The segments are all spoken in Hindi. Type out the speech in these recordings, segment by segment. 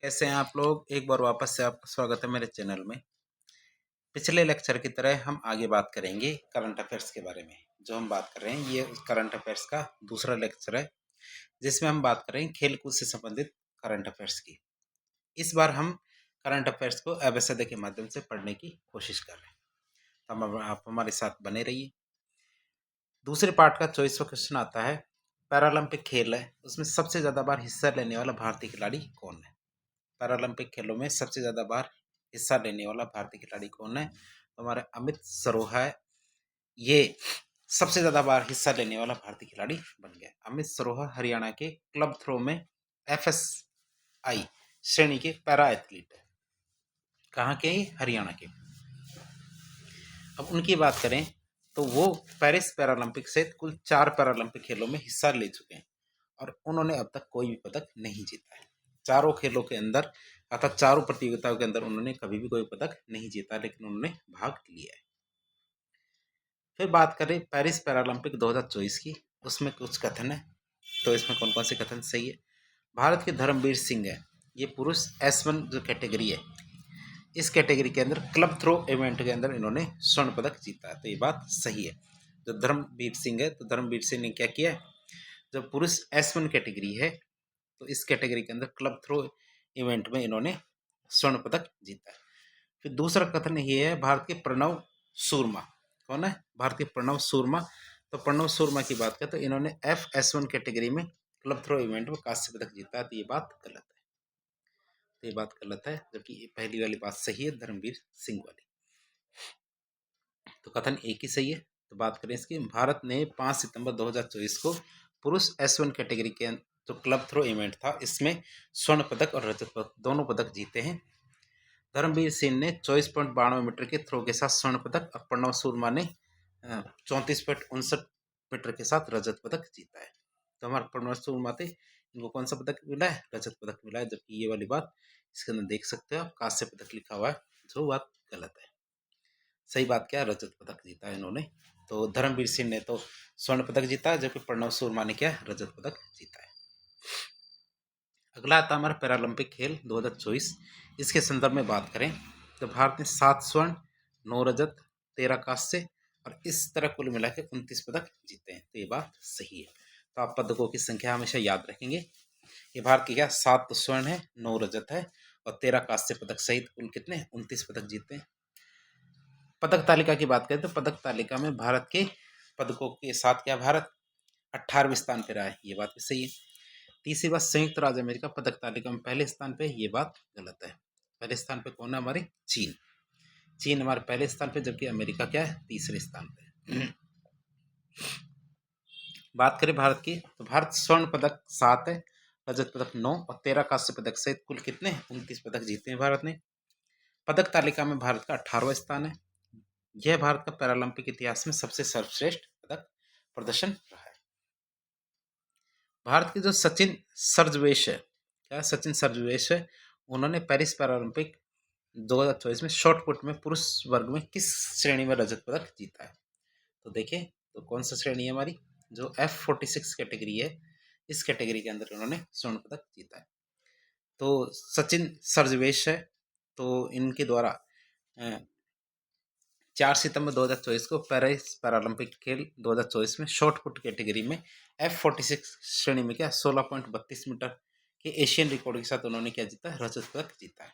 कैसे हैं आप लोग? एक बार वापस से आपका स्वागत है मेरे चैनल में। पिछले लेक्चर की तरह हम आगे बात करेंगे करंट अफेयर्स के बारे में। जो हम बात कर रहे हैं ये करंट अफेयर्स का दूसरा लेक्चर है, जिसमें हम बात करेंगे खेलकूद से संबंधित करंट अफेयर्स की। इस बार हम करंट अफेयर्स को एबीसीडी के माध्यम से पढ़ने की कोशिश कर रहे हैं, तो आप हमारे साथ बने रहिए। दूसरे पार्ट का 24वां क्वेश्चन आता है, पैरालंपिक खेल है, उसमें सबसे ज़्यादा बार हिस्सा लेने वाला भारतीय खिलाड़ी कौन है? पैरालंपिक खेलों में सबसे ज़्यादा बार हिस्सा लेने वाला भारतीय खिलाड़ी कौन है? तो हमारे अमित सरोहा है, ये सबसे ज़्यादा बार हिस्सा लेने वाला भारतीय खिलाड़ी बन गया। अमित सरोहा हरियाणा के क्लब थ्रो में FSI श्रेणी के पैरा एथलीट है। कहाँ के? हरियाणा के। अब उनकी बात करें तो वो पेरिस पैरालंपिक से कुल 4 पैरालंपिक खेलों में हिस्सा ले चुके हैं और उन्होंने अब तक कोई भी पदक नहीं जीता है। चारों खेलों के अंदर अर्थात चारों प्रतियोगिताओं के अंदर उन्होंने कभी भी कोई पदक नहीं जीता, लेकिन उन्होंने भाग लिया है। फिर बात करें पेरिस पैरालंपिक 2024 की, उसमें कुछ कथन है, तो इसमें कौन कौन से कथन सही है? भारत के धर्मवीर सिंह है, ये पुरुष S1 जो कैटेगरी है, इस कैटेगरी के अंदर क्लब थ्रो इवेंट के अंदर इन्होंने स्वर्ण पदक जीता है, तो ये बात सही है। जो धर्मवीर सिंह है, तो धर्मवीर सिंह ने क्या किया है, जो पुरुष S1 कैटेगरी है, तो इस कैटेगरी के अंदर क्लब थ्रो इवेंट में इन्होंने स्वर्ण पदक जीता है। फिर दूसरा कथन ये है, भारत के प्रणव सूरमा। कौन है? भारत के प्रणव सूरमा। तो प्रणव सूरमा की बात करें तो इन्होंने FS1 कैटेगरी में क्लब थ्रो इवेंट में कांस्य पदक जीता है, तो ये बात गलत है। तो ये बात गलत है, जबकि पहली वाली बात सही है, धर्मवीर सिंह वाली। तो कथन एक ही सही है। तो बात करें इसकी, भारत ने 5 सितंबर 2024 को पुरुष S1 कैटेगरी के जो क्लब थ्रो इवेंट था, इसमें स्वर्ण पदक और रजत पदक दोनों पदक जीते हैं। धर्मवीर सिंह ने 24.92 मीटर के थ्रो के साथ स्वर्ण पदक और प्रणव सूरमा ने 34.59 मीटर के साथ रजत पदक जीता है। तो हमारे प्रणव सूरमा थे, इनको कौन सा पदक मिला है? रजत पदक मिला है, जबकि ये वाली बात इसके अंदर देख सकते हो आप, कांस्य पदक लिखा हुआ है, जो बात गलत है। सही बात क्या है? रजत पदक जीता है इन्होंने। तो धर्मवीर सिंह ने तो स्वर्ण पदक जीता है, जबकि प्रणव सूरमा ने क्या? रजत पदक जीता है। अगला आता है हमारा पैरालंपिक खेल 2024। इसके संदर्भ में बात करें तो भारत ने 7 स्वर्ण, 9 रजत, 13 कांस्य और इस तरह कुल मिला के 29 पदक जीते हैं, तो ये बात सही है। तो आप पदकों की संख्या हमेशा याद रखेंगे। ये भारत की क्या 7 स्वर्ण है, 9 रजत है और 13 कांस्य पदक सहित कुल कितने? 29 पदक जीते हैं। पदक तालिका की बात करें तो पदक तालिका में भारत के पदकों के साथ क्या भारत 18वें स्थान पर रहा है, ये बात भी सही है। तीसरी बात, संयुक्त राज्य अमेरिका पदक तालिका में पहले स्थान पे, ये बात गलत है। पहले स्थान पे कौन है? हमारे चीन। चीन हमारे पहले स्थान पे, जबकि अमेरिका क्या है? तीसरे स्थान पे। बात करें भारत की तो भारत स्वर्ण पदक 7 है, रजत पदक 9 और 13 कांस्य पदक सहित कुल कितने? 29 पदक जीते हैं भारत ने। पदक तालिका में भारत का 18वां स्थान है। यह भारत का पैरालंपिक इतिहास में सबसे सर्वश्रेष्ठ पदक प्रदर्शन रहा है। भारत के जो सचिन सर्जवेश है, क्या सचिन सर्जवेश है, उन्होंने पेरिस पैरालंपिक 2024 में शॉर्ट पुट में पुरुष वर्ग में किस श्रेणी में रजत पदक जीता है? तो देखिए, तो कौन सा श्रेणी है हमारी? जो F46 कैटेगरी है, इस कैटेगरी के अंदर उन्होंने स्वर्ण पदक जीता है। तो सचिन सर्जवेश है, तो इनके द्वारा 4 सितंबर 2024 को पेरिस पैरालंपिक खेल 2024 में शॉर्ट पुट कैटेगरी में F46 श्रेणी में क्या 16.32 मीटर के एशियन रिकॉर्ड के साथ उन्होंने क्या जीता है? रजत पदक जीता है।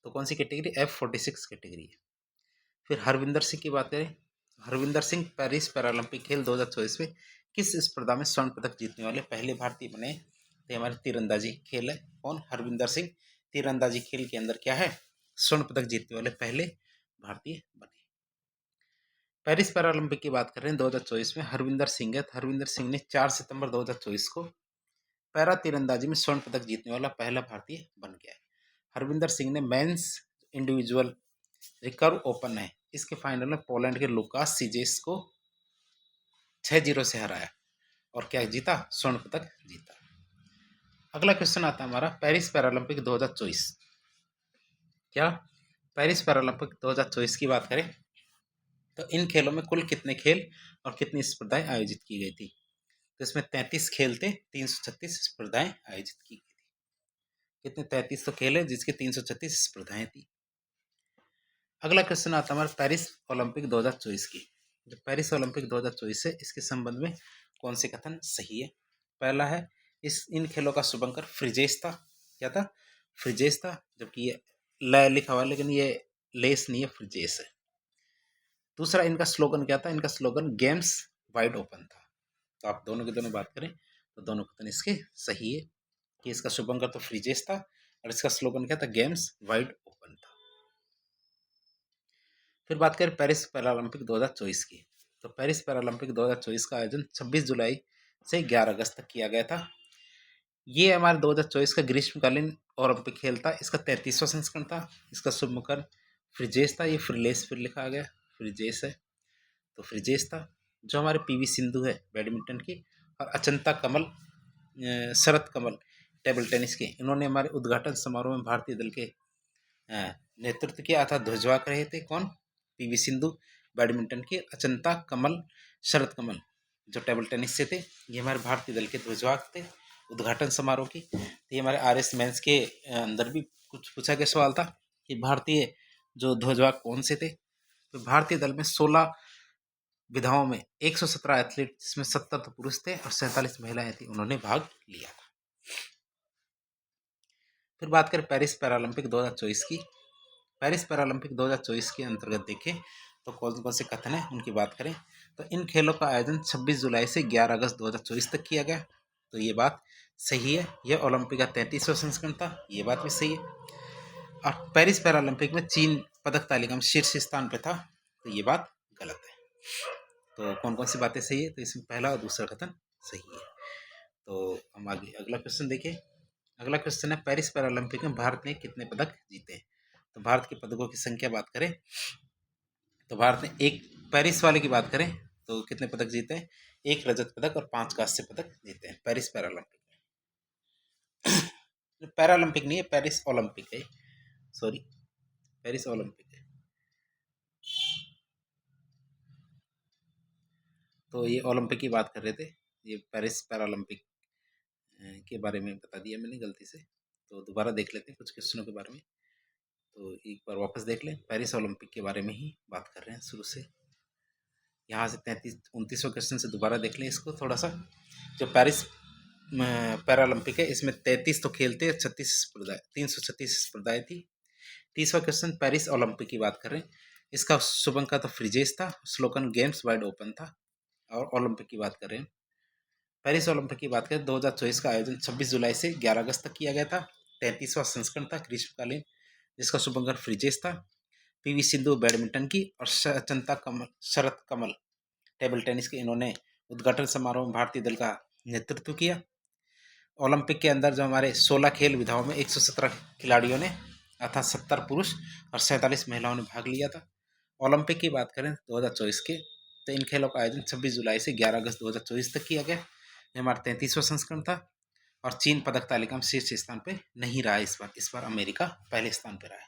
तो कौन सी कैटेगरी? F46 कैटेगरी है। फिर हरविंदर सिंह की बात करें, हरविंदर सिंह पेरिस पैरालंपिक खेल 2024 में किस स्पर्धा में स्वर्ण पदक जीतने वाले पहले भारतीय बने? तो हमारे तीरंदाजी खेल है। कौन? हरविंदर सिंह तीरंदाजी खेल के अंदर क्या है? स्वर्ण पदक जीतने वाले पहले भारतीय बने। पेरिस पैरालंपिक की बात कर रहे हैं 2024 में, हरविंदर सिंह है, हरविंदर सिंह ने 4 सितंबर 2024 को पैरा तीरंदाजी में स्वर्ण पदक जीतने वाला पहला भारतीय बन गया है। हरविंदर सिंह ने मेंस इंडिविजुअल रिकर्व ओपन है, इसके फाइनल में पोलैंड के लुकास सीजेस को 6-0 से हराया और क्या जीता? स्वर्ण पदक जीता। अगला क्वेश्चन आता है हमारा पेरिस पैरालंपिक 2024। क्या पेरिस पैरालंपिक 2024 की बात करें तो इन खेलों में कुल कितने खेल और कितनी स्पर्धाएं आयोजित की गई थी? तो इसमें 33 खेल थे, 336 स्पर्धाएं आयोजित की गई थी। कितने 33 तो खेल है जिसके 336 स्पर्धाएं थी। अगला क्वेश्चन आता है हमारे पेरिस ओलंपिक 2024 की। जो पेरिस ओलंपिक 2024 है इसके संबंध में कौन से कथन सही है। पहला है इन खेलों का शुभंकर फ्रिजेश था। क्या था? फ्रिजेश था, जबकि ये ल लिखा हुआ है लेकिन ये लेस नहीं है, फ्रिजेश है। दूसरा इनका स्लोगन क्या था? इनका स्लोगन गेम्स वाइड ओपन था। तो आप दोनों की दोनों बात करें तो दोनों कथन इसके सही है कि इसका शुभंकर तो फ्रिजेश था और इसका स्लोगन क्या था? गेम्स वाइड ओपन था। फिर बात करें पेरिस पैरालंपिक 2024 की। तो पेरिस पैरालंपिक 2024 का आयोजन 26 जुलाई से 11 अगस्त तक किया गया था। ये हमारे 2024 का ग्रीष्मकालीन ओलंपिक खेल था। इसका 33वां संस्करण था। इसका शुभंकर फ्रिजेश था। ये फ्रिलेस फिर लिखा गया, फ्रिजेश है तो फ्रिजेश था। जो हमारे पीवी सिंधु है बैडमिंटन की, और अचंता कमल शरत कमल टेबल टेनिस के, इन्होंने हमारे उद्घाटन समारोह में भारतीय दल के नेतृत्व किया अर्थात ध्वजवाहक रहे थे। कौन? पीवी सिंधु बैडमिंटन की, अचंता कमल शरत कमल जो टेबल टेनिस से थे, ये हमारे भारतीय दल के ध्वजवाहक थे उद्घाटन समारोह की। तो ये हमारे RS मेंस के अंदर भी कुछ पूछा गया सवाल था कि भारतीय जो ध्वजवाहक कौन से थे। तो भारतीय दल में 16 विधाओं में 117 एथलीट, जिसमें 70 तो पुरुष थे और 47 महिलाएं थी, उन्होंने भाग लिया था। फिर बात करें पेरिस पैरालंपिक 2024 की। पेरिस पैरालंपिक 2024 के अंतर्गत देखें तो कौन कौन से कथन है उनकी बात करें तो इन खेलों का आयोजन 26 जुलाई से 11 अगस्त 2024 तक किया गया। तो ये बात सही है। यह ओलंपिक का 33वां संस्करण था, ये बात भी सही है। और पेरिस पैरालंपिक में चीन पदक तालिका में शीर्ष स्थान पे था, तो ये बात गलत है। तो कौन कौन सी बातें सही है? तो इसमें पहला और दूसरा कथन सही है। तो हम आगे अगला क्वेश्चन देखें। अगला क्वेश्चन है पेरिस पैरालंपिक में भारत ने कितने पदक जीते। तो भारत के पदकों की संख्या बात करें तो भारत ने एक, पेरिस वाले की बात करें तो कितने पदक जीते हैं? 1 रजत पदक और 5 कांस्य पदक जीते हैं पेरिस पैरालंपिक में। पैरालंपिक नहीं है, पेरिस ओलंपिक है, सॉरी पेरिस ओलंपिक है। तो ये ओलंपिक की बात कर रहे थे, ये पेरिस पैरालंपिक के बारे में बता दिया मैंने गलती से। तो दोबारा देख लेते हैं कुछ क्वेश्चनों के बारे में। तो एक बार वापस देख लें, पेरिस ओलंपिक के बारे में ही बात कर रहे हैं शुरू से। यहाँ से 29वां क्वेश्चन से दोबारा देख लें इसको थोड़ा सा। जो पेरिस पैरालंपिक है इसमें 33 तो खेल थे, 36 स्पर्धाएं, 336 स्पर्धाएं थी। 30वां क्वेश्चन पेरिस ओलंपिक की बात कर रहे हैं। इसका शुभंकर तो फ्रिजेश था, स्लोगन गेम्स वाइड ओपन था। और ओलंपिक की बात कर रहे हैं, पेरिस ओलंपिक की बात करें 2024 का आयोजन 26 जुलाई से 11 अगस्त तक किया गया था। 33वां संस्करण था ग्रीष्मकालीन, जिसका शुभंकर फ्रिजेश था। पीवी सिंधु बैडमिंटन की और चंता कमल शरत कमल टेबल टेनिस के, इन्होंने उद्घाटन समारोह में भारतीय दल का नेतृत्व किया। ओलंपिक के अंदर जो हमारे 16 खेल विधाओं में 117 खिलाड़ियों ने अर्थात 70 पुरुष और 47 महिलाओं ने भाग लिया था। ओलंपिक की बात करें 2024 के तो इन खेलों का आयोजन 26 जुलाई से 11 अगस्त 2024 तक किया गया। ये हमारा 33वां संस्करण था। और चीन पदक तालिका में शीर्ष स्थान पे नहीं रहा इस बार अमेरिका पहले स्थान पे रहा है।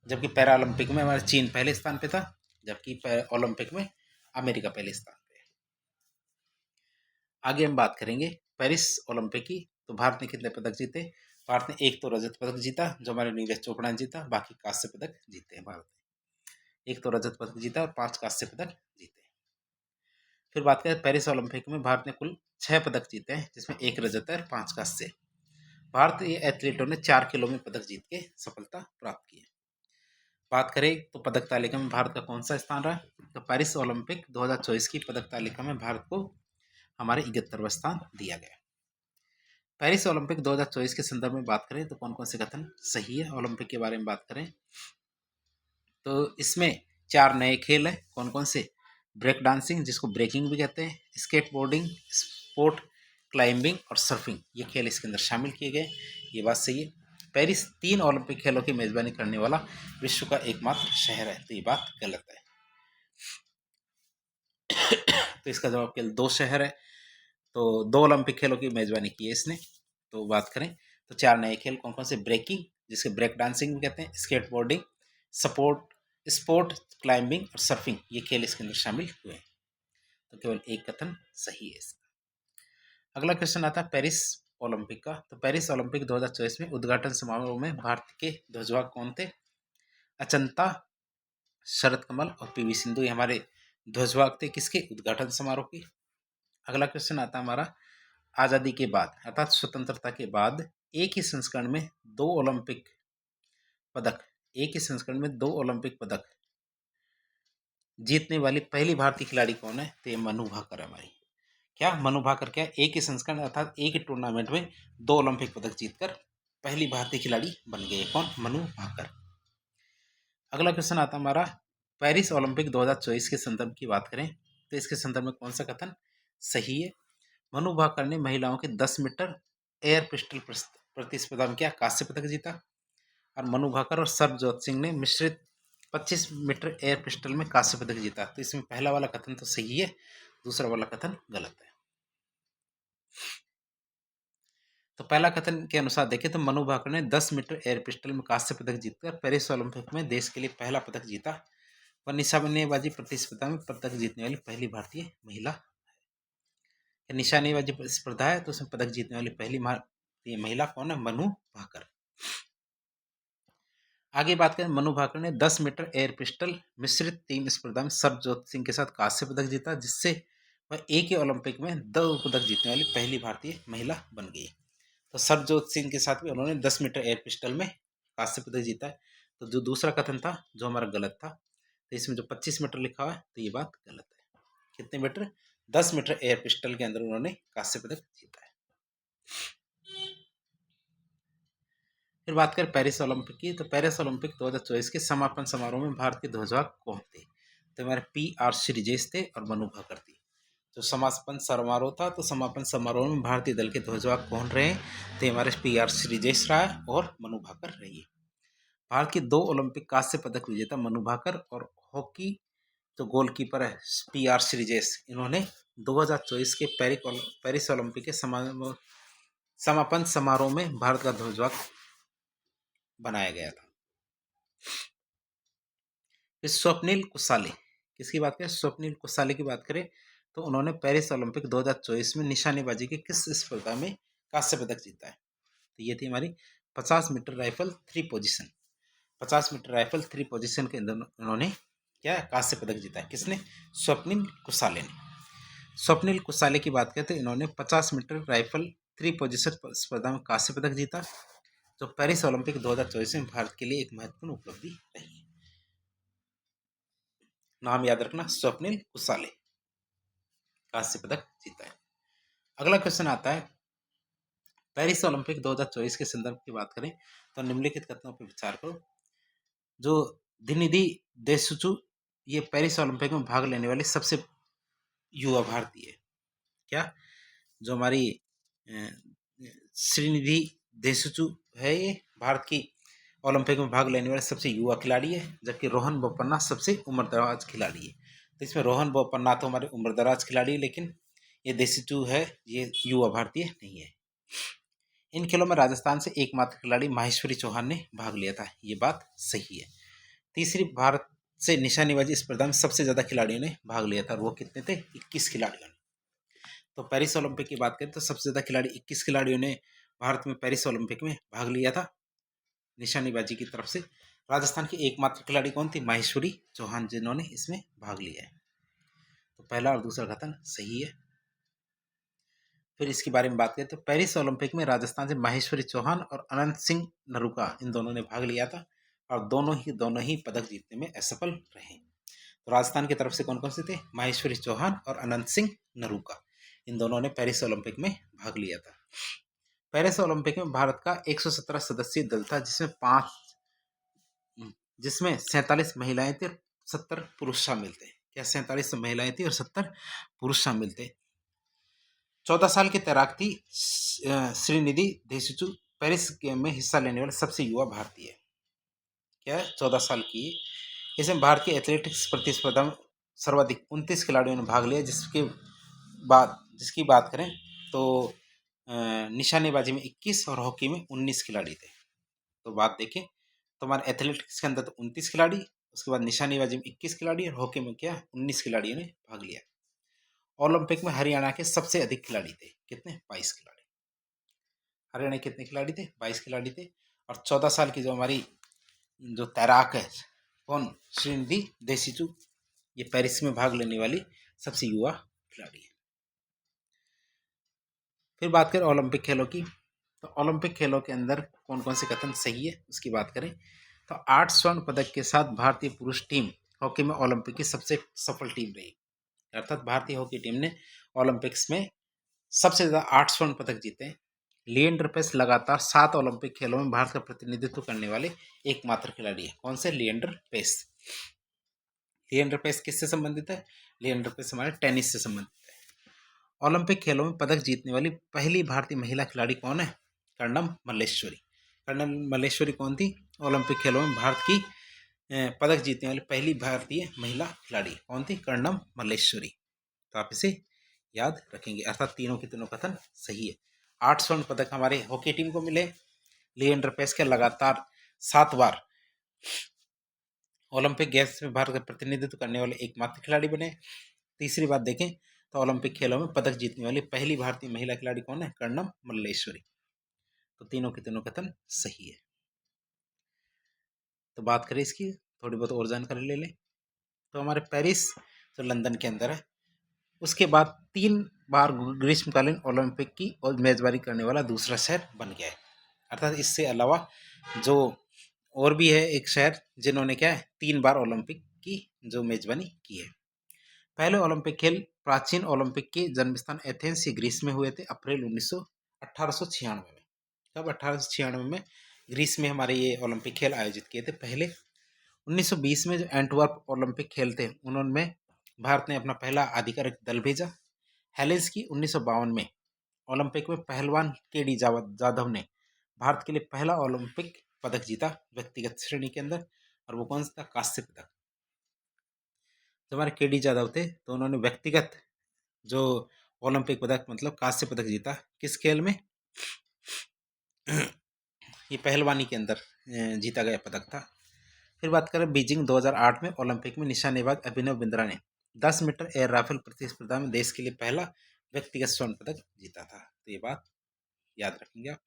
जबकि पैरा ओलंपिक में हमारा चीन पहले स्थान पे था, जबकि ओलंपिक में अमेरिका पहले स्थान पे। आगे हम बात करेंगे पेरिस ओलंपिक की। तो भारत ने कितने पदक जीते? भारत ने 1 तो रजत पदक जीता जो हमारे नीरज चोपड़ा ने जीता, बाकी कांस्य पदक जीते हैं भारत ने। 1 तो रजत पदक जीता और 5 कांस्य पदक जीते। फिर बात करें पेरिस ओलंपिक में भारत ने कुल 6 पदक जीते हैं, जिसमें 1 रजत है और 5 कांस्य। भारतीय एथलीटों ने 4 खेलों में पदक जीत के सफलता प्राप्त की है। बात करें तो पदक तालिका में भारत का कौन सा स्थान रहा? तो पेरिस ओलंपिक 2024 की पदक तालिका में भारत को हमारे 71वां स्थान दिया गया। पेरिस ओलंपिक 2024 के संदर्भ में बात करें तो कौन कौन से कथन सही है। ओलंपिक के बारे में बात करें तो इसमें 4 नए खेल हैं। कौन कौन से? ब्रेक डांसिंग, जिसको ब्रेकिंग भी कहते हैं, स्केटबोर्डिंग, स्पोर्ट क्लाइंबिंग और सर्फिंग, ये खेल इसके अंदर शामिल किए गए। ये बात सही है। पेरिस 3 ओलंपिक खेलों की मेजबानी करने वाला विश्व का एकमात्र शहर है, तो ये बात गलत है। तो इसका जवाब केवल 2 शहर है। तो 2 ओलंपिक खेलों की मेजबानी की है इसने। तो बात करें तो 4 नए खेल कौन कौन से? ब्रेकिंग, जिसके ब्रेक डांसिंग भी कहते हैं, स्केटबोर्डिंग, स्पोर्ट क्लाइंबिंग और सर्फिंग, ये खेल इसके अंदर शामिल हुए हैं। तो केवल एक कथन सही है इसका। अगला क्वेश्चन आता है पेरिस ओलंपिक का। तो पेरिस ओलंपिक 2024 में उद्घाटन समारोह में भारत के ध्वजवाहक कौन थे? अचंता, शरत कमल और पीवी सिंधु, ये हमारे ध्वजवाहक थे किसके? उद्घाटन समारोह के। अगला क्वेश्चन आता है हमारा, आजादी के बाद अर्थात स्वतंत्रता के बाद एक ही संस्करण में दो ओलंपिक पदक जीतने वाली पहली भारतीय खिलाड़ी कौन है? तो ये मनु भाकर है हमारी। क्या मनु भाकर क्या एक ही संस्करण अर्थात एक ही टूर्नामेंट में दो ओलंपिक पदक जीतकर पहली भारतीय खिलाड़ी बन गए। कौन? मनु भाकर। अगला क्वेश्चन आता हमारा, पेरिस ओलंपिक 2024 के संदर्भ की बात करें तो इसके संदर्भ में कौन सा कथन सही है? मनु भाकर ने महिलाओं के 10 मीटर एयर पिस्टल प्रतिस्पर्धा में क्या कांस्य पदक जीता, और मनु भाकर और सरबजोत सिंह ने मिश्रित 25 मीटर एयर पिस्टल में कांस्य पदक जीता। तो इसमें पहला वाला कथन तो सही है, दूसरा वाला कथन गलत है। तो पहला कथन के अनुसार देखें तो मनु भाकर ने 10 मीटर एयर पिस्टल में कांस्य पदक जीतकर पेरिस ओलंपिक में देश के लिए पहला पदक जीता। वह निशानेबाजी प्रतिस्पर्धा में पदक जीतने वाली पहली भारतीय महिला। निशानेबाजी स्पर्धा है तो उसमें पदक जीतने वाली पहली भारतीय महिला कौन है? मनु भाकर। आगे बात करें, मनु भाकर ने 10 मीटर एयर पिस्टल मिश्रित टीम स्पर्धा में सरबजोत सिंह के साथ कांस्य पदक जीता, जिससे वह एक ही ओलंपिक में 2 पदक जीतने वाली पहली भारतीय महिला बन गई। तो सरबजोत सिंह के साथ भी उन्होंने 10 मीटर एयर पिस्टल में कांस्य पदक जीता है। तो जो दूसरा कथन था जो हमारा गलत था, तो इसमें जो 25 मीटर लिखा हुआ है तो ये बात गलत है। कितने मीटर? 10 मीटर एयर पिस्टल के अंदर उन्होंने कांस्य पदक जीता है। फिर बात करें पेरिस ओलंपिक की, तो पेरिस ओलंपिक 2024 के समापन समारोह में भारत के ध्वजवाहक कौन थे? तो हमारे PR श्रीजेश थे और मनु भाकर थी। जो समापन समारोह था तो समापन समारोह में भारतीय दल के ध्वजवाहक कौन रहे? तो हमारे PR श्रीजेश रहा है और मनु भाकर रही है। भारत के 2 ओलंपिक कांस्य पदक विजेता मनु भाकर और हॉकी जो गोलकीपर है PR श्रीजेश, इन्होंने 2024 के पेरिस ओलंपिक के समापन समारोह में भारत का ध्वजवाहक बनाया गया था। स्वप्निल कुसाले किसकी बात करें? स्वप्निल कुसाले की बात करें तो उन्होंने पेरिस ओलंपिक 2024 में निशानेबाजी की किस स्पर्धा में कांस्य पदक जीता है? तो ये थी हमारी 50 metre rifle 3 position. 50 metre rifle 3 position के अंदर उन्होंने क्या कांस्य पदक जीता है। किसने? स्वप्निल कुसाले ने। स्वप्निल कुसाले की बात करते इन्होंने 50 मीटर राइफल 3 पोजीशन स्पर्धा में कांस्य पदक जीता, जो पेरिस ओलंपिक 2024 में भारत के लिए एक महत्वपूर्ण उपलब्धि रही। नाम याद रखना, स्वप्निल कुसाले, कांस्य पदक जीता है। अगला क्वेश्चन आता है, पेरिस ओलंपिक 2024 के संदर्भ की बात करें तो निम्नलिखित कथनों पर विचार करो। जो दिनिधि देशुचु ये पेरिस ओलंपिक में भाग लेने वाली सबसे युवा भारतीय है। क्या? जो हमारी श्रीनिधि देशुचु है, ये भारत की ओलंपिक में भाग लेने वाले सबसे युवा खिलाड़ी है, जबकि रोहन बोपन्ना सबसे उम्रदराज खिलाड़ी है। तो इसमें रोहन बोपन्ना तो हमारे उम्रदराज खिलाड़ी है, लेकिन ये देशुचु है ये युवा भारतीय नहीं है। इन खेलों में राजस्थान से एकमात्र खिलाड़ी माहेश्वरी चौहान ने भाग लिया था, ये बात सही है। तीसरी, भारत से निशानेबाजी स्पर्धा में सबसे ज्यादा खिलाड़ियों ने भाग लिया था, और वो कितने थे? 21 खिलाड़ियों ने। तो पेरिस ओलंपिक की बात करें तो सबसे ज्यादा खिलाड़ी 21 खिलाड़ियों ने भारत में पेरिस ओलंपिक में भाग लिया था निशानेबाजी की तरफ से। राजस्थान की एकमात्र खिलाड़ी कौन थी? माहेश्वरी चौहान, जिन्होंने इसमें भाग लिया है। तो पहला और दूसरा कथन सही है। फिर इसके बारे में बात करें तो पेरिस ओलंपिक में राजस्थान से माहेश्वरी चौहान और अनंत सिंह नरूका इन दोनों ने भाग लिया था, और दोनों ही पदक जीतने में असफल रहे। तो राजस्थान की तरफ से कौन कौन से थे? माहेश्वरी चौहान और अनंत सिंह नरूका, इन दोनों ने पेरिस ओलंपिक में भाग लिया था। पेरिस ओलंपिक में भारत का 117 सदस्यीय दल था, जिसमें 47 महिलाएं थी और 70 पुरुष शामिल थे। क्या? 47 महिलाएं थी और 70 पुरुष शामिल थे। 14 साल की तैराक थी श्रीनिधि देशुचु, पेरिस गेम में हिस्सा लेने वाले सबसे युवा भारतीय है। क्या है? 14 साल की। इसमें भारत की एथलेटिक्स प्रतिस्पर्धा में सर्वाधिक 29 खिलाड़ियों ने भाग लिया, जिसकी बात करें तो निशानेबाजी में 21 और हॉकी में 19 खिलाड़ी थे। तो बात देखें तो हमारे एथलेटिक्स के अंदर तो 29 खिलाड़ी, उसके बाद निशानेबाजी में 21 खिलाड़ी और हॉकी में क्या 19 खिलाड़ियों ने भाग लिया। ओलंपिक में हरियाणा के सबसे अधिक खिलाड़ी थे, कितने? 22 खिलाड़ी। हरियाणा के कितने खिलाड़ी थे? 22 खिलाड़ी थे। और 14 साल की जो हमारी जो तैराक है, कौन? श्रीनिधि देशिचु, ये पेरिस में भाग लेने वाली सबसे युवा खिलाड़ी है। फिर बात करें ओलंपिक खेलों की, तो ओलंपिक खेलों के अंदर कौन कौन से कथन सही है उसकी बात करें तो 8 स्वर्ण पदक के साथ भारतीय पुरुष टीम हॉकी में ओलंपिक की सबसे सफल टीम रही। अर्थात भारतीय हॉकी टीम ने ओलंपिक्स में सबसे ज्यादा 8 स्वर्ण पदक जीते हैं। लिएंडर पेस लगातार 7 ओलंपिक खेलों में भारत का प्रतिनिधित्व करने वाले एकमात्र खिलाड़ी है। कौन से? लिएंडर पेस। लिएंडर पेस किससे संबंधित है? लिएंडर पेस हमारे टेनिस से संबंधित है। ओलंपिक खेलों में पदक जीतने वाली पहली भारतीय महिला खिलाड़ी कौन है? कर्णम मल्लेश्वरी। कर्णम मल्लेश्वरी कौन थी? ओलंपिक खेलों में भारत की पदक जीतने वाली पहली भारतीय महिला खिलाड़ी कौन थी? कर्णम मल्लेश्वरी। तो आप इसे याद रखेंगे। अर्थात तीनों के तीनों कथन सही है। 8 स्वर्ण पदक हमारे हॉकी टीम को मिले। लिएंडर पेस के लगातार 7 बार ओलंपिक गेम्स में भारत का प्रतिनिधित्व करने वाले एकमात्र खिलाड़ी बने। तीसरी बात देखें तो ओलंपिक खेलों में पदक जीतने वाली पहली भारतीय महिला खिलाड़ी कौन है? कर्णम मल्लेश्वरी। तो तीनों के तीनों कथन सही है। तो बात करें इसकी थोड़ी बहुत और जानकारी ले लें तो हमारे पेरिस जो लंदन के अंदर है, उसके बाद 3 बार ग्रीष्मकालीन ओलंपिक की और मेजबानी करने वाला दूसरा शहर बन गया है। अर्थात इससे अलावा जो और भी है एक शहर जिन्होंने क्या है 3 बार ओलंपिक की जो मेजबानी की है। पहले ओलंपिक खेल प्राचीन ओलंपिक के जन्म स्थान एथेंस या ग्रीस में हुए थे अप्रैल 1896 में। कब? 1896 में ग्रीस में हमारे ये ओलंपिक खेल आयोजित किए थे। पहले 1920 में जो एंटवर्प ओलंपिक खेल थे उनमें भारत ने अपना पहला आधिकारिक दल भेजा। हेलेंस्की 1952 में ओलंपिक में पहलवान केडी जाधव ने भारत के लिए पहला ओलंपिक पदक जीता व्यक्तिगत श्रेणी के अंदर, और वो कौन सा था? कांस्य पदक। जब हमारे केडी जाधव थे तो उन्होंने व्यक्तिगत जो ओलंपिक पदक मतलब कांस्य पदक जीता। किस खेल में? ये पहलवानी के अंदर जीता गया पदक था। फिर बात करें बीजिंग 2008 में ओलंपिक में निशानेबाज अभिनव बिंद्रा ने 10 मीटर एयर राइफल प्रतिस्पर्धा में देश के लिए पहला व्यक्तिगत स्वर्ण पदक जीता था। तो ये बात याद रखेंगे आप।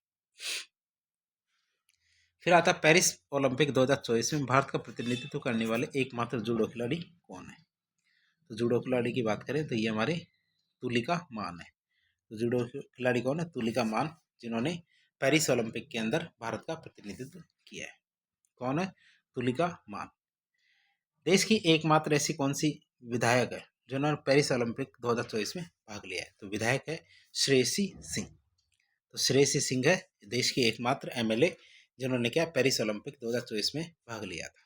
फिर आता पेरिस ओलंपिक 2024 में भारत का प्रतिनिधित्व करने वाले एकमात्र जूडो खिलाड़ी कौन है? तो जूडो खिलाड़ी की बात करें तो ये हमारे तुलिका मान है। तो जूडो खिलाड़ी कौन है? तुलिका मान, जिन्होंने पेरिस ओलंपिक के अंदर भारत का प्रतिनिधित्व किया है। कौन है? तुलिका मान। देश की एकमात्र ऐसी कौन सी विधायक है जिन्होंने पेरिस ओलंपिक 2024 में भाग लिया है? तो विधायक है श्रेयसी सिंह। तो श्रेयसी सिंह है देश की एकमात्र एमएलए जिन्होंने क्या पेरिस ओलंपिक 2024 में भाग लिया था।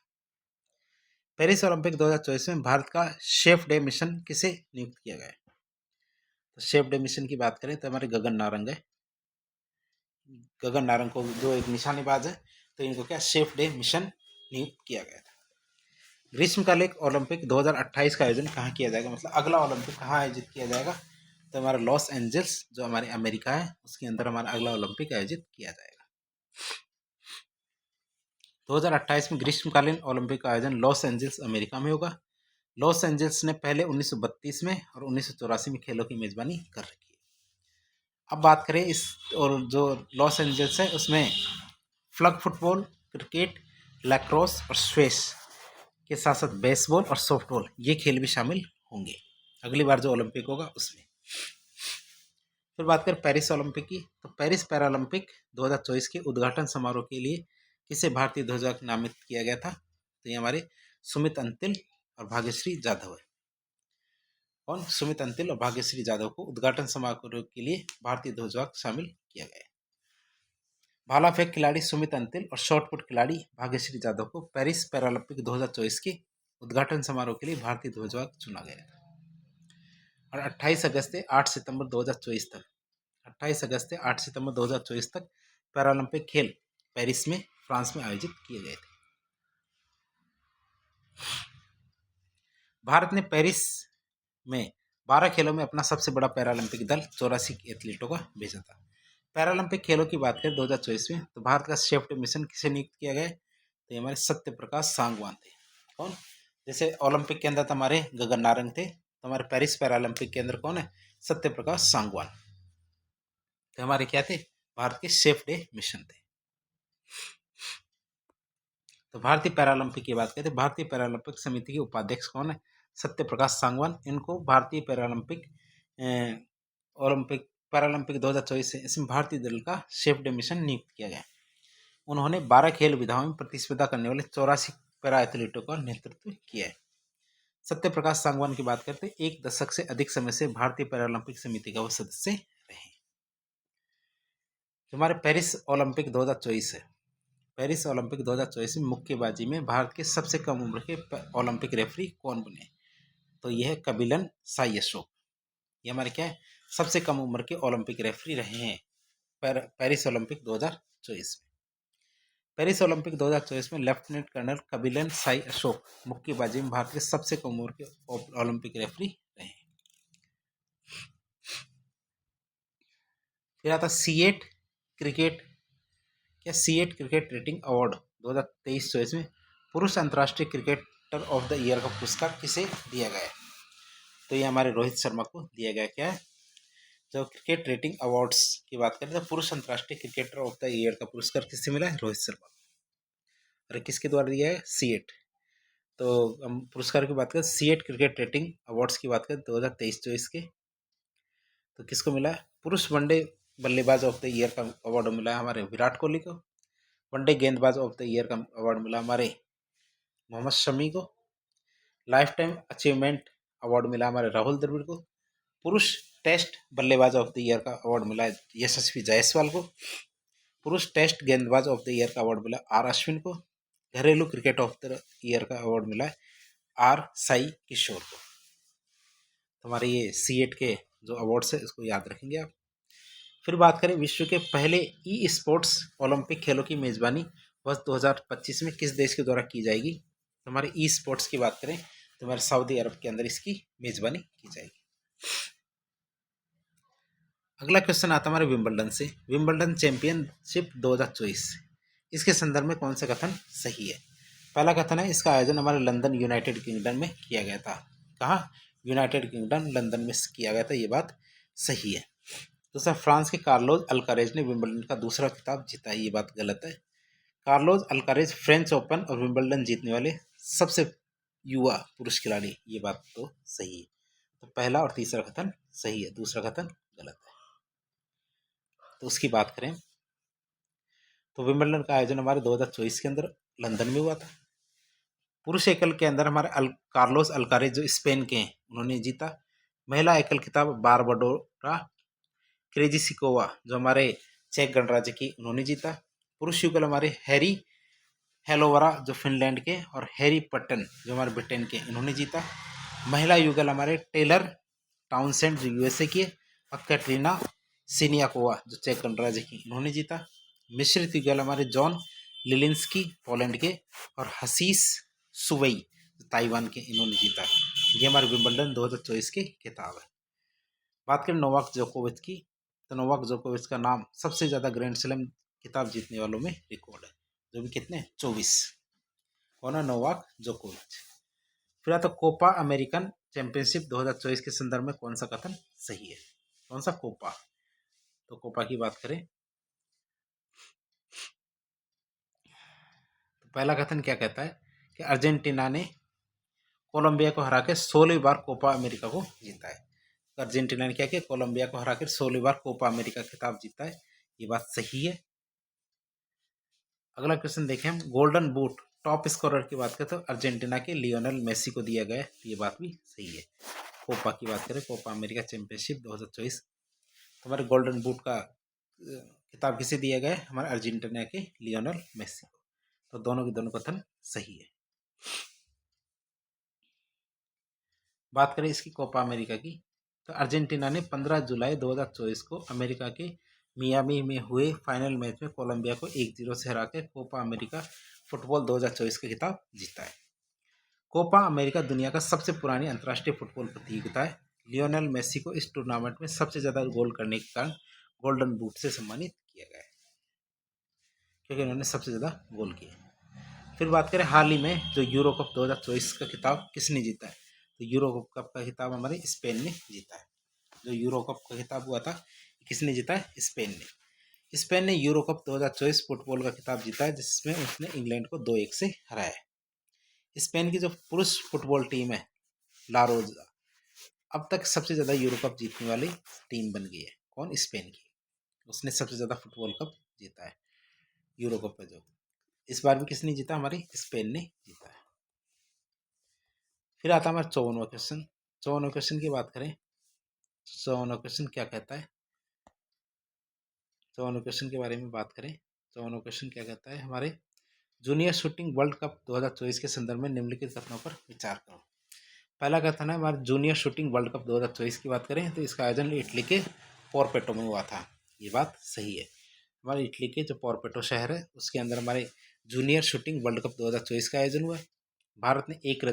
पेरिस ओलंपिक 2024 में भारत का शेफ डे मिशन किसे नियुक्त किया गया है? तो शेफ डे मिशन की बात करें तो हमारे गगन नारंग है। गगन नारंग को जो एक निशानेबाज है तो इनको क्या शेफ डे मिशन नियुक्त किया गया था। ग्रीष्मकालीन ओलंपिक 2028 का आयोजन कहाँ किया जाएगा? मतलब अगला ओलंपिक कहाँ आयोजित किया जाएगा? तो हमारा लॉस एंजल्स जो हमारे अमेरिका है उसके अंदर हमारा अगला ओलंपिक आयोजित किया जाएगा। 2028 में ग्रीष्मकालीन ओलंपिक का आयोजन लॉस एंजल्स अमेरिका में होगा। लॉस एंजल्स ने पहले 1932 में और 1984 में खेलों की मेजबानी कर रखी है। अब बात करें इस और जो लॉस एंजल्स है उसमें फ्लैग फुटबॉल, क्रिकेट, लैक्रोस और स्क्वैश के साथ साथ बेसबॉल और सॉफ्टबॉल ये खेल भी शामिल होंगे अगली बार जो ओलंपिक होगा उसमें। फिर बात करें पेरिस ओलंपिक की, तो पेरिस पैरालंपिक 2024 के उद्घाटन समारोह के लिए किसे भारतीय ध्वजारोहक नामित किया गया था? तो ये हमारे सुमित अंतिल और भाग्यश्री जाधव है। कौन? सुमित अंतिल और भाग्यश्री जाधव को उद्घाटन समारोह के लिए भारतीय ध्वजारोहक शामिल किया गया है। भाला फेंक खिलाड़ी सुमित अंतिल और शॉटपुट खिलाड़ी भाग्यश्री जाधव को पेरिस पैरालंपिक 2024 के उद्घाटन समारोह के लिए भारतीय ध्वजारोहक चुना गया था। और 28 अगस्त से 8 सितंबर 2024 तक 28 अगस्त से 8 सितंबर 2024 तक पैरालंपिक खेल पेरिस में फ्रांस में आयोजित किए गए थे। भारत ने पेरिस में 12 खेलों में अपना सबसे बड़ा पैरालंपिक दल 84 एथलीटों का भेजा था। पैरालंपिक खेलों की बात करें 2024 में तो भारत का सेफ्टी मिशन किसे नियुक्त किया गया? तो ये हमारे सत्य प्रकाश सांगवान थे। कौन? जैसे ओलंपिक के अंदर तो हमारे गगन नारंग थे, तो हमारे पेरिस पैरालंपिक के अंदर कौन है? सत्य प्रकाश सांगवान। तो हमारे क्या थे? भारत के सेफ डे मिशन थे। तो भारतीय पैरालंपिक की बात करें तो भारतीय पैरालंपिक समिति के उपाध्यक्ष कौन है? सत्य प्रकाश सांगवान। इनको भारतीय पैरालंपिक ओलंपिक पैरालंपिक 2024 से इसमें भारतीय दल का सेफ डे मिशन नियुक्त किया गया। उन्होंने 12 खेल विधाओं में प्रतिस्पर्धा करने वाले 84 पैरा एथलीटों का नेतृत्व किया है। सत्य प्रकाश सांगवान की बात करते हैं, 1 दशक से अधिक समय से भारतीय पैरालंपिक समिति का वो सदस्य रहे। हमारे पेरिस ओलंपिक 2024 है। पेरिस ओलंपिक 2024 में मुक्केबाजी में भारत के सबसे कम उम्र के ओलंपिक रेफरी कौन बने? तो यह है कबिलन साई अशोक। ये हमारे क्या है, सबसे कम उम्र के ओलंपिक रेफरी रहे हैं पेरिस ओलंपिक 2024 में। पेरिस ओलंपिक 2024 में लेफ्टिनेंट कर्नल कबिलन साई अशोक मुक्केबाजी में भारत के सबसे कम उम्र के ओलंपिक रेफरी रहे हैं। फिर आता सीएट क्रिकेट रेटिंग अवार्ड 2023-24 में पुरुष अंतर्राष्ट्रीय क्रिकेटर ऑफ द ईयर का पुरस्कार किसे दिया गया है? तो ये हमारे रोहित शर्मा को दिया गया। क्या है, जो क्रिकेट रेटिंग अवार्ड्स की बात करें तो पुरुष अंतर्राष्ट्रीय क्रिकेटर ऑफ द ईयर का पुरस्कार किससे मिला है? रोहित शर्मा। अरे किसके द्वारा दिया है? सीएट। तो हम पुरस्कार की बात करें, सीएट क्रिकेट रेटिंग अवार्ड्स की बात करें 2023-24 के, तो किसको मिला है? पुरुष वनडे बल्लेबाज ऑफ द ईयर का अवार्ड मिला है हमारे विराट कोहली को। वनडे गेंदबाज ऑफ द ईयर का अवार्ड मिला हमारे मोहम्मद शमी को। लाइफ टाइम अचीवमेंट अवार्ड मिला हमारे राहुल द्रविड़ को। पुरुष टेस्ट बल्लेबाज ऑफ द ईयर का अवार्ड मिला है यशस्वी जायसवाल को। पुरुष टेस्ट गेंदबाज ऑफ द ईयर का अवार्ड मिला आर अश्विन को। घरेलू क्रिकेट ऑफ द ईयर का अवार्ड मिला है आर साई किशोर को। हमारे ये सीएट के जो अवार्ड्स है इसको याद रखेंगे आप। फिर बात करें विश्व के पहले ई स्पोर्ट्स ओलंपिक खेलों की मेजबानी वर्ष 2025 में किस देश के द्वारा की जाएगी? तो हमारे ई स्पोर्ट्स की बात करें तो हमारे सऊदी अरब के अंदर इसकी मेजबानी की जाएगी। अगला क्वेश्चन आता है हमारे विंबलडन से। विंबलडन चैंपियनशिप 2024 इसके संदर्भ में कौन सा कथन सही है? पहला कथन है, इसका आयोजन हमारे लंदन यूनाइटेड किंगडम में किया गया था। कहाँ? यूनाइटेड किंगडम लंदन में किया गया था, ये बात सही है। दूसरा, फ्रांस के कार्लोस अल्कारेज ने विंबलडन का दूसरा खिताब जीता है, ये बात गलत है। कार्लोस अल्कारेज फ्रेंच ओपन और विंबलडन जीतने वाले सबसे युवा पुरुष खिलाड़ी, ये बात तो सही है। तो पहला और तीसरा कथन सही है, दूसरा कथन गलत है। तो उसकी बात करें तो विंबलडन का आयोजन हमारे 2024 के अंदर लंदन में हुआ था। पुरुष एकल के अंदर हमारे कार्लोस अल्कारेज जो स्पेन के हैं उन्होंने जीता। महिला एकल खिताब बारबाडोरा क्रेजिसिकोवा जो हमारे चेक गणराज्य की उन्होंने जीता। पुरुष युगल हमारे हैरी हेलोवरा जो फिनलैंड के और हैरी पट्टन जो हमारे ब्रिटेन के इन्होंने जीता। महिला युगल हमारे टेलर टाउनसेंड जो यूएसए की और कैटरीना सिनियाकोवा जो चेक गणराज्य की इन्होंने जीता। मिश्रित युगल हमारे जॉन लिलिंस्की पोलैंड के और हसीस सुवई ताइवान के इन्होंने जीता। ये हमारे विंबलडन 2024 की किताब है। बात करें नोवाक जोकोविच की, तो नोवाक जोकोविच का नाम सबसे ज़्यादा ग्रैंड स्लैम खिताब जीतने वालों में रिकॉर्ड है, जो भी कितने 24। कौन है? नोवाक जोकोविच। फिर आता कोपा अमेरिकन चैंपियनशिप 2024 के संदर्भ में कौन सा कथन सही है? कौन सा? कोपा। तो कोपा की बात करें तो पहला कथन क्या कहता है कि अर्जेंटीना ने कोलंबिया को हरा के 16वीं बार कोपा अमेरिका को जीता है। अर्जेंटीना ने क्या किया? कोलंबिया को हरा कर 16वीं बार कोपा अमेरिका खिताब जीता है, ये बात सही है। अगला क्वेश्चन देखें हम, गोल्डन बूट टॉप स्कोरर की बात करें तो अर्जेंटीना के लियोनेल मेसी को दिया गया है, ये बात भी सही है। कोपा की बात करें, कोपा अमेरिका चैंपियनशिप 2024, तो हमारे गोल्डन बूट का खिताब किसे दिया गया है? हमारे अर्जेंटीना के लियोनेल मेसी को। तो दोनों के दोनों कथन सही है। बात करें इसकी कोपा अमेरिका की, तो अर्जेंटीना ने 15 जुलाई 2024 को अमेरिका के मियामी में हुए फाइनल मैच में कोलंबिया को 1-0 से हराकर कोपा अमेरिका फुटबॉल 2024 का खिताब जीता है। कोपा अमेरिका दुनिया का सबसे पुरानी अंतर्राष्ट्रीय फुटबॉल प्रतियोगिता है। लियोनेल मेसी को इस टूर्नामेंट में सबसे ज़्यादा गोल करने के कारण गोल्डन बूट से सम्मानित किया गया है, क्योंकि उन्होंने सबसे ज़्यादा गोल किए। फिर बात करें हाल ही में जो यूरो कप 2024 का खिताब किसने जीता है? तो यूरो कप का खिताब हमारे स्पेन ने जीता है। जो यूरो कप का खिताब हुआ था किसने जीता है? स्पेन ने। स्पेन ने यूरो कप 2024 फुटबॉल का खिताब जीता है, जिसमें उसने इंग्लैंड को 2-1 से हराया है। स्पेन की जो पुरुष फुटबॉल टीम है ला रोजा, अब तक सबसे ज्यादा यूरो कप जीतने वाली टीम बन गई है। कौन? स्पेन की। उसने सबसे ज्यादा फुटबॉल कप जीता है, यूरो कप है जो। इस बार भी किसने जीता? हमारी स्पेन ने जीता है। फिर आता है हमारा 54वां क्वेश्चन। 54वां क्वेश्चन की बात करें, 54वां क्वेश्चन क्या कहता है? 54वां क्वेश्चन के बारे में बात करें, 54वां क्वेश्चन क्या कहता है? हमारे जूनियर शूटिंग वर्ल्ड कप 2024 के संदर्भ में निम्नलिखित कथनों पर विचार करो। पहला कथन है हमारे जूनियर शूटिंग वर्ल्ड कप 2024 की बात करें तो इसका आयोजन इटली के पोरपेटो में हुआ था। ये बात सही है। हमारे इटली के जो पोरपेटो शहर है उसके अंदर हमारे जूनियर शूटिंग वर्ल्ड कप 2024 का आयोजन हुआ है। भारत ने एक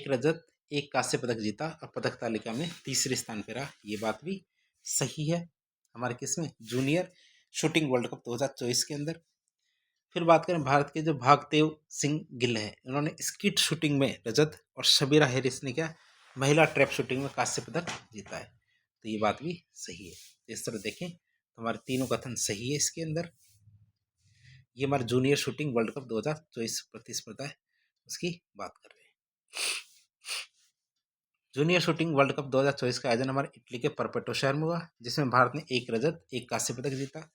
रजत एक कांस्य पदक जीता और पदक तालिका में तीसरे स्थान पर रहा। ये बात भी सही है हमारे किसमें? जूनियर शूटिंग वर्ल्ड कप 2024 के अंदर। फिर बात करें भारत के जो भागदेव सिंह गिल है, इन्होंने स्कीट शूटिंग में रजत और शबीरा हैरिस ने क्या महिला ट्रैप शूटिंग में कांस्य पदक जीता है। तो ये बात भी सही है। इस तरह देखें तो हमारे तीनों कथन सही है इसके अंदर। ये हमारे जूनियर शूटिंग वर्ल्ड कप 2024 प्रतिस्पर्धा है, उसकी बात कर रहे हैं। जूनियर शूटिंग वर्ल्ड कप 2024 का आयोजन हमारे इटली के परपेटो शहर में हुआ, जिसमें भारत ने एक रजत एक कांस्य पदक जीता।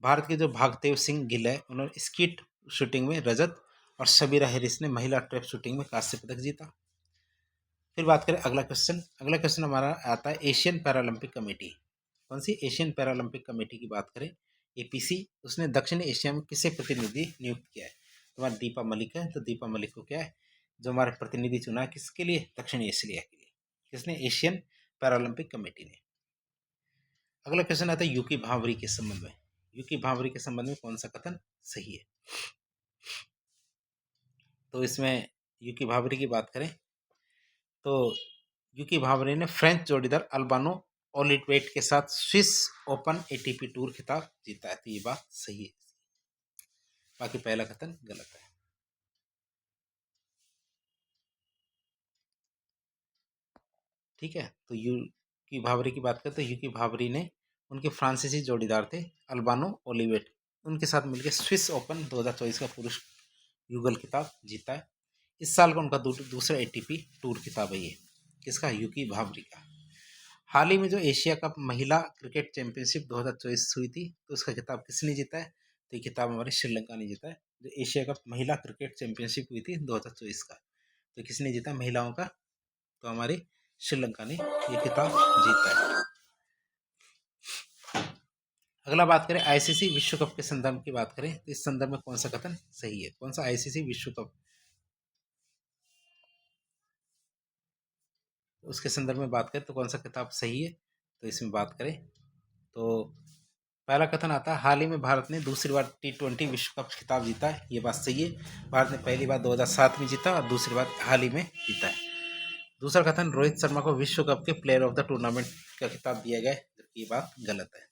भारत के जो भागदेव सिंह गिल है, उन्होंने स्कीट शूटिंग में रजत और शबीरा हैरिस ने महिला ट्रैप शूटिंग में कांस्य पदक जीता। फिर बात करें अगला क्वेश्चन हमारा आता है एशियन पैरालंपिक कमेटी। कौन सी? एशियन पैरालंपिक कमेटी की बात करें, एपीसी, उसने दक्षिण एशिया में किसे प्रतिनिधि नियुक्त किया है? तो हमारा दीपा मलिक है। तो दीपा मलिक को क्या है जो हमारे प्रतिनिधि चुना है, किसके लिए? दक्षिण एशिया के लिए। किसने? एशियन पैरालंपिक कमेटी ने। अगला क्वेश्चन आता है यूकी भावरी के संबंध में। यूकी भावरी के संबंध में कौन सा कथन सही है? तो इसमें यूकी भावरी की बात करें तो यूकी भावरी ने फ्रेंच जोड़ीदार अल्बानो ओलिवेट के साथ स्विस ओपन एटीपी टूर खिताब जीता है। तो ये बात सही है, बाकी पहला कथन गलत है। ठीक है, तो यूकी भावरी की बात करें तो यूकी भावरी ने उनके फ्रांसीसी जोड़ीदार थे अल्बानो ओलिवेट, उनके साथ मिलकर स्विस ओपन 2024 का पुरुष युगल खिताब जीता है। इस साल का उनका दूसरा एटीपी टूर खिताब है ये। किसका? यूकी भावरी का। हाल ही में जो एशिया कप महिला क्रिकेट चैंपियनशिप 2024 हुई थी, तो उसका खिताब किसने जीता है? तो ये खिताब हमारे श्रीलंका ने जीता है। जो एशिया कप महिला क्रिकेट चैंपियनशिप हुई थी 2024 का, तो किसने जीता महिलाओं का? तो हमारी श्रीलंका ने ये खिताब जीता है। अगला बात करें आईसीसी विश्व कप के संदर्भ की बात करें तो इस संदर्भ में कौन सा कथन सही है? कौन सा आईसीसी विश्व कप, उसके संदर्भ में बात करें तो कौन सा खिताब सही है? तो इसमें बात करें तो पहला कथन आता है हाल ही में भारत ने दूसरी बार T20 विश्व कप खिताब जीता है। ये बात सही है। भारत ने पहली बार 2007 में जीता और दूसरी बार हाल ही में जीता है। दूसरा कथन रोहित शर्मा को विश्व कप के प्लेयर ऑफ द टूर्नामेंट का खिताब दिया गया है, जबकि ये बात गलत है।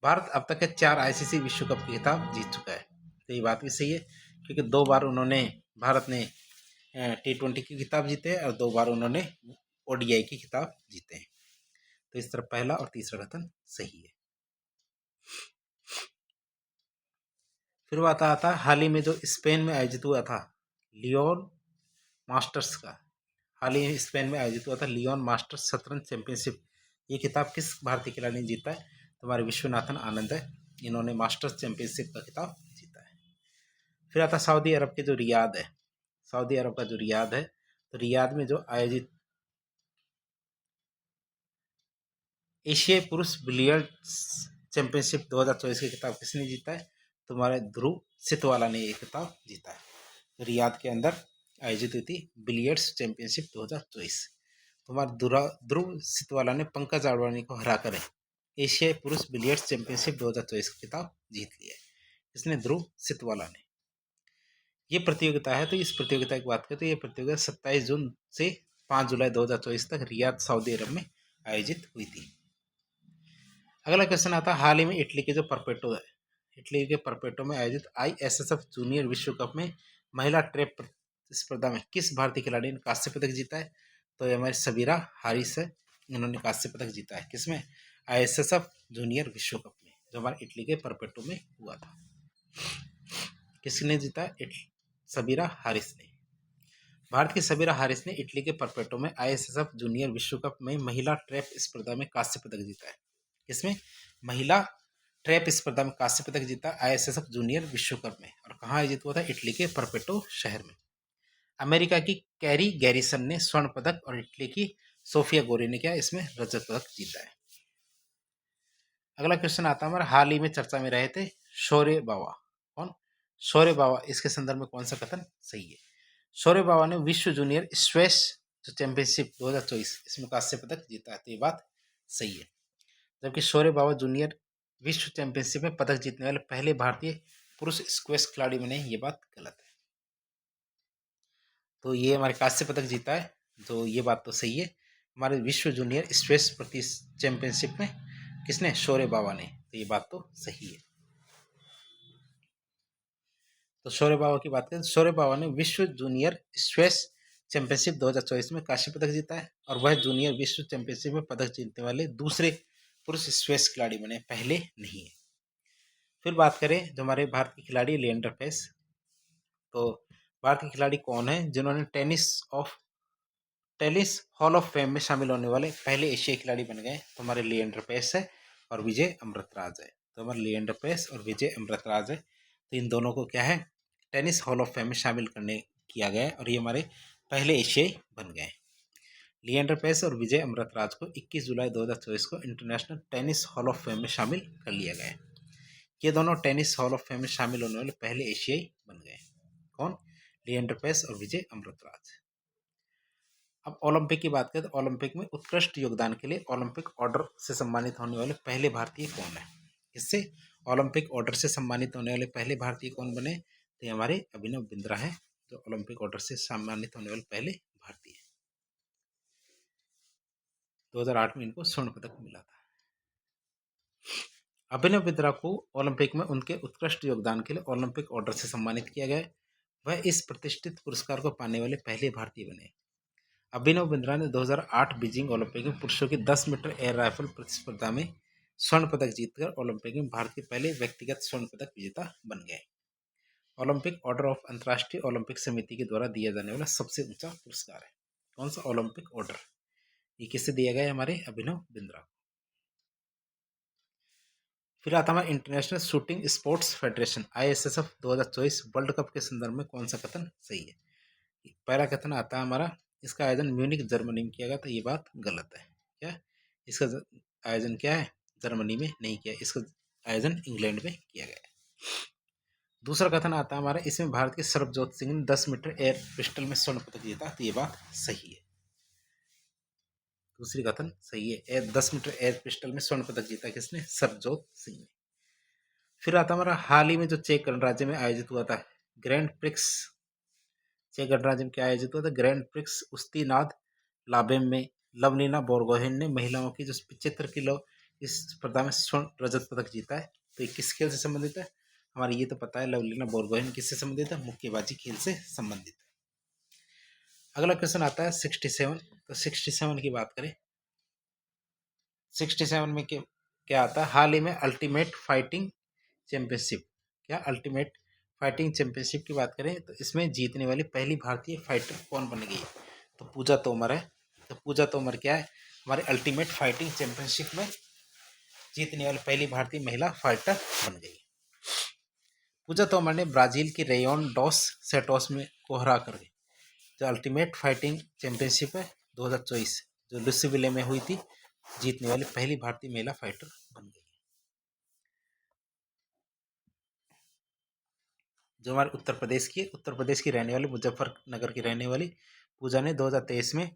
भारत अब तक के 4 आईसीसी विश्व कप की खिताब जीत चुका है। तो ये बात भी सही है, क्योंकि 2 बार भारत ने T20 की खिताब जीते हैं और 2 बार उन्होंने ओडीआई की खिताब जीते हैं। तो इस तरह पहला और तीसरा कथन सही है। फिर बात आता है हाल ही में जो स्पेन में आयोजित हुआ था लियोन मास्टर्स का, हाल ही में स्पेन में आयोजित हुआ था लियोन मास्टर्स शतरंज चैंपियनशिप, ये खिताब किस भारतीय खिलाड़ी ने जीता है? तो हमारे विश्वनाथन आनंद है, इन्होंने मास्टर्स चैंपियनशिप का खिताब जीता है। फिर आता सऊदी अरब के जो रियाद है, सऊदी अरब का जो रियाद है, तो रियाद में जो आयोजित एशियाई पुरुष बिलियर्ड्स चैंपियनशिप 2024 की खिताब किसने जीता है? तो हमारे ध्रुव सितवाला ने ये खिताब जीता है। रियाद के अंदर आयोजित हुई थी बिलियर्ड्स चैंपियनशिप 2024। तो हमारे ध्रुव सितवाला ने पंकज आडवाणी को हराकर एशियाई पुरुष बिलियर्ड्स चैंपियनशिप 2024 की खिताब जीत लिया है। इसने ध्रुव सितवाला ने। ये प्रतियोगिता है, तो इस प्रतियोगिता की बात करें तो ये प्रतियोगिता 27 जून से 5 जुलाई 2024 तक रियाद सऊदी अरब में आयोजित हुई थी। अगला क्वेश्चन आता है हाल ही में इटली के जो परपेटो है, इटली के परपेटो में आयोजित ISSF जूनियर विश्व कप में महिला ट्रैप स्पर्धा में किस भारतीय खिलाड़ी ने कांस्य पदक जीता है? तो ये हमारी सबीरा हारिस है, इन्होंने कांस्य पदक जीता है। किसमें? ISSF जूनियर विश्व कप में, जो हमारे इटली के परपेटो में हुआ था। किसने जीता? सबीरा हारिस ने। भारत की सबीरा हारिस ने इटली के परपेटो में ISSF जूनियर विश्व कप में महिला ट्रैप स्पर्धा में कांस्य पदक जीता है। किसमें? महिला ट्रैप स्पर्धा में कांस्य पदक जीता ISSF जूनियर विश्व कप में। और कहाँ आयोजित हुआ था? इटली के परपेटो शहर में। अमेरिका की कैरी गैरिसन ने स्वर्ण पदक और इटली की सोफिया गोरे ने क्या इसमें रजत पदक जीता है। अगला क्वेश्चन आता है हमारा, हाल ही में चर्चा में रहे थे शौर्य बावा। कौन? शौर्य बावा। इसके संदर्भ में कौन सा कथन सही है? शौर्य बावा ने विश्व जूनियर स्क्वैश चैंपियनशिप 2024 इसमें कांस्य पदक जीता है, तो ये बात सही है। जबकि शौर्य बावा जूनियर विश्व चैंपियनशिप में पदक जीतने वाले पहले भारतीय पुरुष स्क्वैश खिलाड़ी बने, ये बात गलत है। तो ये हमारे कांस्य पदक जीता है, तो ये बात तो सही है। हमारे विश्व जूनियर स्क्वैश प्रति चैंपियनशिप में किसने? शौर्य बावा ने, तो ये बात तो सही है। तो शौर्य बावा की बात करें, शौर्य बावा ने विश्व जूनियर स्क्वैश चैंपियनशिप 2024 में कांस्य पदक जीता है और वह जूनियर विश्व चैंपियनशिप में पदक जीतने वाले दूसरे पुरुष स्क्वैश खिलाड़ी बने, पहले नहीं है। फिर बात करें जो हमारे भारत के खिलाड़ी लिएंडर पेस, तो भारत के खिलाड़ी कौन है जिन्होंने टेनिस हॉल ऑफ फेम में शामिल होने वाले पहले एशियाई खिलाड़ी बन गए? तो हमारे लिएंडर पेस है और विजय अमृतराज है। तो हमारे लिएंडर पेस और विजय अमृतराज है, तो इन दोनों को क्या है? टेनिस हॉल ऑफ फेम में शामिल करने किया गया है और ये हमारे पहले एशियाई बन गए। लिएंडर पेस और विजय अमृतराज को 21 जुलाई 2024 को international tennis hall of fame में शामिल कर लिया गया है। ये दोनों टेनिस हॉल ऑफ फेम में शामिल होने वाले पहले एशियाई बन गए। कौन? लिएंडर पेस और विजय अमृतराज। अब ओलंपिक की बात करें तो ओलंपिक में उत्कृष्ट योगदान के लिए ओलंपिक ऑर्डर से सम्मानित होने वाले पहले भारतीय कौन है? इससे ओलंपिक ऑर्डर से सम्मानित होने वाले पहले भारतीय कौन बने? तो हमारे अभिनव बिंद्रा है, जो ओलंपिक ऑर्डर से सम्मानित होने वाले पहले भारतीय। 2008 में इनको स्वर्ण पदक मिला था। अभिनव बिंद्रा को ओलंपिक में उनके उत्कृष्ट योगदान के लिए ओलंपिक ऑर्डर से सम्मानित किया गया। वह इस प्रतिष्ठित पुरस्कार को पाने वाले पहले भारतीय बने। अभिनव बिंद्रा ने 2008 बीजिंग ओलंपिक में पुरुषों की 10 मीटर एयर राइफल प्रतिस्पर्धा में स्वर्ण पदक जीतकर ओलंपिक में भारत के पहले व्यक्तिगत स्वर्ण पदक विजेता बन गए। ओलंपिक ऑर्डर ऑफ अंतर्राष्ट्रीय ओलंपिक समिति के द्वारा दिया जाने वाला सबसे ऊंचा पुरस्कार है। कौन सा? Olympic order. ये किससे दिया गया है? हमारे अभिनव बिंद्रा को। फिर आता हमारा international shooting sports federation ISSF 2024 world cup के संदर्भ में कौन सा कथन सही है? पहला कथन आता है हमारा, इसका आयोजन म्यूनिक जर्मनी में किया गया, तो ये बात गलत है। क्या? इसका आयोजन क्या है? जर्मनी में नहीं किया, इसका आयोजन इंग्लैंड में किया गया है। दूसरा कथन आता है हमारा, इसमें भारत के सरबजोत सिंह ने 10 मीटर एयर पिस्टल में स्वर्ण पदक जीता, तो ये बात सही है। दूसरी कथन सही है, 10 मीटर एयर पिस्टल में स्वर्ण पदक जीता किसने? सरबजोत सिंह ने। फिर आता हमारा, हाल ही में जो चेक गणराज्य में आयोजित हुआ था ग्रैंड प्रिक्स, चेक गणराज्य में क्या आयोजित हुआ था? ग्रैंड प्रिक्स उस्तीनाद लाबेम में लवलीना बोरगोहेन ने महिलाओं की जो 75 किलो इस स्पर्धा में स्वर्ण रजत पदक जीता है। तो ये किस खेल से संबंधित है? हमारे ये तो पता है, लवलीना बोरगोहेन किससे संबंधित है? मुक्केबाजी खेल से संबंधित है। अगला क्वेश्चन आता है 67। तो 67 की बात करें, 67 में क्या आता है? हाल ही में अल्टीमेट फाइटिंग चैंपियनशिप, क्या अल्टीमेट फाइटिंग चैंपियनशिप की बात करें तो इसमें जीतने वाली पहली भारतीय फाइटर कौन बन गई? तो पूजा तोमर है। तो पूजा तोमर क्या है? हमारे अल्टीमेट फाइटिंग चैंपियनशिप में जीतने वाली पहली भारतीय महिला फाइटर बन गई। पूजा तोमर ने ब्राजील की रेयोन डॉस सेटोस में को हरा कर जो अल्टीमेट फाइटिंग चैंपियनशिप है 2024 जो लुइसविले में हुई थी, जीतने वाली पहली भारतीय महिला फाइटर बन गई। जो हमारे उत्तर प्रदेश की रहने वाली, मुजफ्फरनगर की रहने वाली पूजा ने 2023 में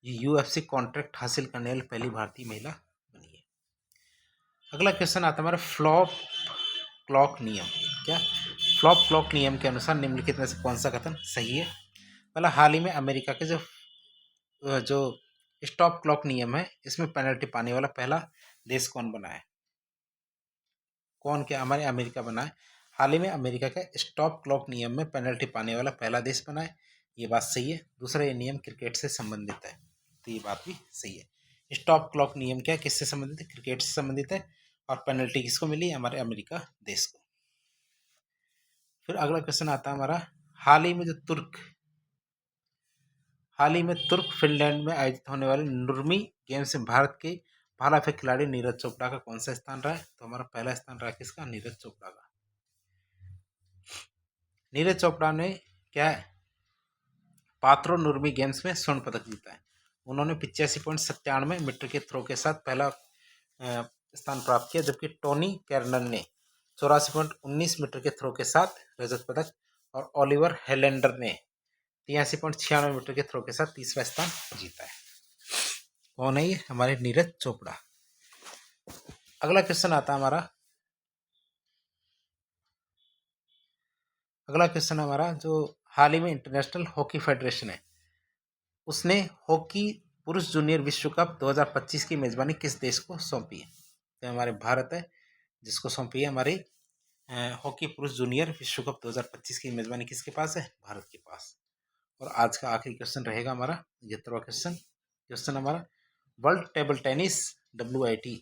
UFC कॉन्ट्रैक्ट हासिल करने वाली पहली भारतीय महिला बनी है। अगला क्वेश्चन आता है हमारा, फ्लॉप क्लॉक नियम। क्या? फ्लॉप क्लॉक नियम के अनुसार निम्नलिखित में से कौन सा कथन सही है? पहला, हाल ही में अमेरिका के जो स्टॉप क्लॉक नियम है इसमें पेनल्टी पाने वाला पहला देश कौन बना है? कौन? क्या? हमारे अमेरिका बना है। हाल ही में अमेरिका का स्टॉप क्लॉक नियम में पेनल्टी पाने वाला पहला देश बना है, ये बात सही है। दूसरा, ये नियम क्रिकेट से संबंधित है, तो ये बात भी सही है। स्टॉप क्लॉक नियम क्या है, किससे संबंधित है, क्रिकेट से संबंधित है। और पेनल्टी किसको मिली, हमारे अमेरिका देश को। फिर अगला क्वेश्चन आता है हमारा, हाल ही में तुर्क फिनलैंड में आयोजित होने वाले नुर्मी गेम्स में भारत के भाला फेंक खिलाड़ी नीरज चोपड़ा का कौन सा स्थान रहा है। तो हमारा पहला स्थान रहा किसका, नीरज चोपड़ा का। नीरज चोपड़ा ने क्या है, पात्रो नुर्मी गेम्स में स्वर्ण पदक जीता है। उन्होंने 85.97 मीटर के थ्रो के साथ पहला स्थान प्राप्त किया, जबकि टोनी कैर्नल ने 84.19 मीटर के थ्रो के साथ रजत पदक और ओलिवर हेलेंडर ने 83.96 मीटर के थ्रो के साथ तीसरा स्थान जीता है। कौन है ये, हमारे नीरज चोपड़ा। अगला क्वेश्चन आता है हमारा, जो हाल ही में इंटरनेशनल हॉकी फेडरेशन है, उसने हॉकी पुरुष जूनियर विश्व कप 2025 की मेजबानी किस देश को सौंपी है। तो हमारे भारत है जिसको सौंपी है हमारी हॉकी पुरुष जूनियर विश्व कप 2025 की मेजबानी किसके पास है, भारत के पास। और आज का आखिरी क्वेश्चन रहेगा हमारा 71वां क्वेश्चन हमारा, world table tennis WIT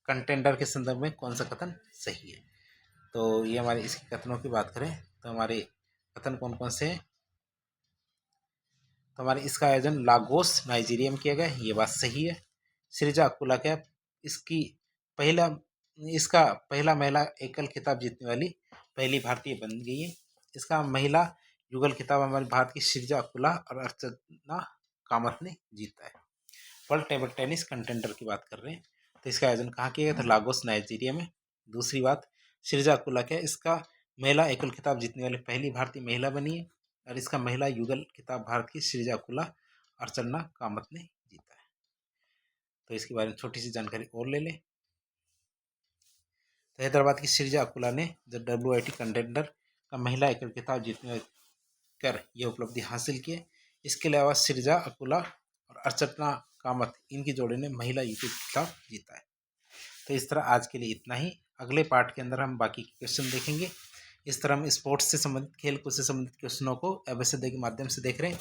contender के संदर्भ में कौन सा कथन सही है। तो ये हमारे इसके कथनों की बात करें तो हमारे कथन कौन कौन से हैं। तो हमारे इसका आयोजन लागोस नाइजीरिया में किया गया, ये बात सही है। श्रीजा अकुला क्या इसकी इसका पहला महिला एकल खिताब जीतने वाली पहली भारतीय बन गई है। इसका महिला युगल खिताब हमारे भारत की श्रीजा अकुला और अर्चना कामत ने जीता है। वर्ल्ड टेबल टेनिस कंटेंडर की बात कर रहे हैं तो इसका आयोजन कहाँ किया गया था, लागोस नाइजीरिया में। दूसरी बात, श्रीजा अकुला क्या इसका महिला एकल खिताब जीतने वाली पहली भारतीय महिला बनी है। और इसका महिला युगल खिताब भारत की श्रीजा अकुला अर्चना कामत ने जीता है। तो इसके बारे में छोटी सी जानकारी और ले लें। तो हैदराबाद की श्रीजा अकुला ने जब WIT कंटेंडर का महिला एकल खिताब जीतने कर यह उपलब्धि हासिल की है। इसके अलावा श्रीजा अकुला और अर्चना कामत इनकी जोड़ी ने महिला युगल खिताब जीता है। तो इस तरह आज के लिए इतना ही। अगले पार्ट के अंदर हम बाकी के क्वेश्चन देखेंगे। इस तरह हम स्पोर्ट्स से संबंधित, खेल कूद से संबंधित क्वेश्चनों को ABCD के माध्यम से देख रहे हैं।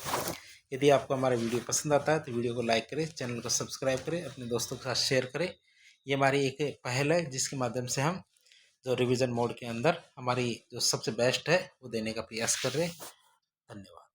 यदि आपको हमारा वीडियो पसंद आता है तो वीडियो को लाइक करें, चैनल को सब्सक्राइब करें, अपने दोस्तों के साथ शेयर करें। ये हमारी एक पहल है जिसके माध्यम से हम जो रिवीजन मोड के अंदर हमारी जो सबसे बेस्ट है वो देने का प्रयास कर रहे हैं। धन्यवाद।